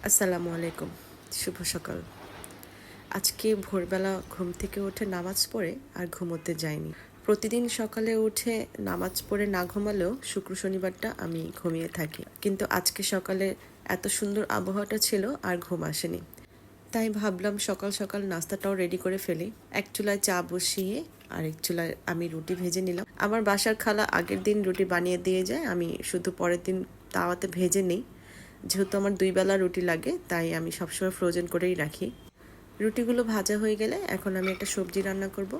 আসসালামু আলাইকুম, শুভ সকাল। আজকে ভোরবেলা ঘুম থেকে উঠে নামাজ পড়ে আর ঘুমোতে যাইনি। প্রতিদিন সকালে উঠে নামাজ পড়ে না ঘুমালেও শুক্র শনিবারটা আমি ঘুমিয়ে থাকি, কিন্তু আজকে সকালে এত সুন্দর আবহাওয়াটা ছিল আর ঘুম আসেনি। তাই ভাবলাম সকাল সকাল নাস্তাটাও রেডি করে ফেলি। এক চুলায় চা বসিয়ে আরেক চুলায় আমি রুটি ভেজে নিলাম। আমার বাসার খালা আগের দিন রুটি বানিয়ে দিয়ে যায়, আমি শুধু পরের দিন তাওয়াতে ভেজে নিই। যেহেতু আমার 2 বেলা রুটি লাগে, তাই আমি সবসময় ফ্রোজেন করেই রাখি। রুটিগুলো ভাজা হয়ে গেলে এখন আমি একটা সবজি রান্না করব।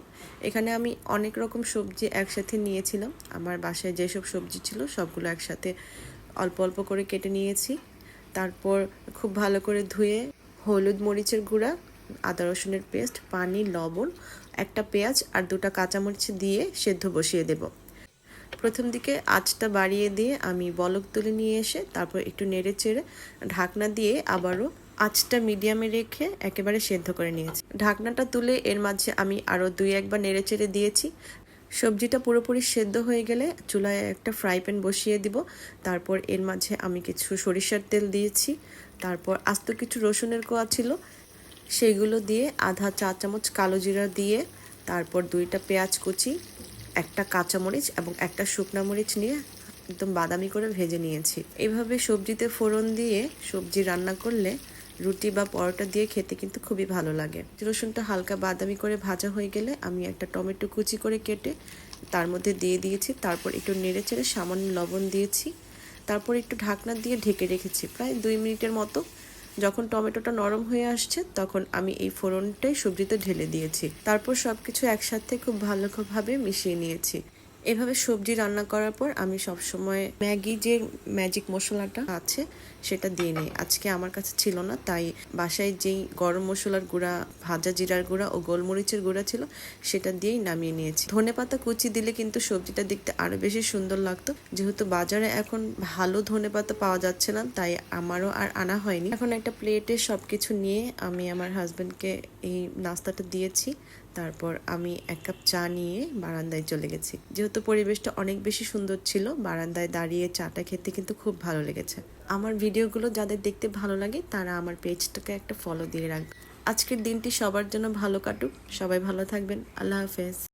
এখানে আমি অনেক রকম সবজি একসাথে নিয়েছিলাম। আমার বাসায় যেসব সবজি ছিল সবগুলো একসাথে অল্প অল্প করে কেটে নিয়েছি। তারপর খুব ভালো করে ধুয়ে হলুদ মরিচের গুঁড়া, আদা রসুনের পেস্ট, পানি, লবণ, একটা পেঁয়াজ আর 2টা কাঁচামরিচ দিয়ে সেদ্ধ বসিয়ে দেব। প্রথম দিকে আঁচটা বাড়িয়ে দিয়ে আমি বলক তুলে নিয়ে এসে তারপর একটু নেড়ে চেড়ে ঢাকনা দিয়ে আবারও আঁচটা মিডিয়ামে রেখে একেবারে সেদ্ধ করে নিয়েছি। ঢাকনাটা তুলে এর মাঝে আমি আরও 2-1 বার নেড়ে চেড়ে দিয়েছি। সবজিটা পুরোপুরি সেদ্ধ হয়ে গেলে চুলায় একটা ফ্রাই প্যান বসিয়ে দিব। তারপর এর মাঝে আমি কিছু সরিষার তেল দিয়েছি। তারপর আস্ত কিছু রসুনের কোয়া ছিল, সেইগুলো দিয়ে আধা চা চামচ কালো জিরা দিয়ে তারপর 2টা পেঁয়াজ কুচি, একটা কাঁচামরিচ এবং একটা শুকনো মরিচ নিয়ে একদম বাদামি করে ভেজে নিয়েছি। এইভাবে সবজিতে ফোড়ন দিয়ে সবজি রান্না করলে রুটি বা পরোটা দিয়ে খেতে কিন্তু খুবই ভালো লাগে। রসুনটা হালকা বাদামি করে ভাজা হয়ে গেলে আমি একটা টমেটো কুচি করে কেটে তার মধ্যে দিয়ে দিয়েছি। তারপর একটু নেড়ে চেড়ে সামান্য লবণ দিয়েছি। তারপর একটু ঢাকনা দিয়ে ঢেকে রেখেছি প্রায় 2 মিনিটের মতো। যখন টমেটোটা নরম হয়ে আসছে তখন আমি এই ফোড়নটাই সবজিতে ঢেলে দিয়েছি। তারপর সবকিছু একসাথে খুব ভালোভাবে মিশিয়ে নিয়েছি। এভাবে সবজি রান্না করার পর আমি সবসময় ম্যাগি যে ম্যাজিক মশলাটা আছে সেটা দিয়ে নিই। আজকে আমার কাছে ছিল না, তাই বাসায় যেই গরম মশলার গুঁড়া, ভাজা জিরার গুঁড়া ও গোলমরিচের গুঁড়া ছিল সেটা দিয়েই নামিয়ে নিয়েছি। ধনেপাতা কুচি দিলে কিন্তু সবজিটা দেখতে আরো বেশি সুন্দর লাগতো। যেহেতু বাজারে এখন ভালো ধনেপাতা পাওয়া যাচ্ছে না, তাই আমারও আর আনা হয়নি। এখন একটা প্লেটে সবকিছু নিয়ে আমি আমার হাজবেন্ডকে এই নাস্তাটা দিয়েছি। তারপর আমি 1 কাপ চা নিয়ে বারান্দায় চলে গেছি। যেহেতু পরিবেশটা অনেক বেশি সুন্দর ছিল, বারান্দায় দাঁড়িয়ে চাটা খেতে কিন্তু খুব ভালো লেগেছে। আমার ভিডিওগুলো যাদের দেখতে ভালো লাগে তারা আমার পেজটাকে একটা ফলো দিয়ে রাখবে। আজকের দিনটি সবার জন্য ভালো কাটুক, সবাই ভালো থাকবেন। আল্লাহ হাফেজ।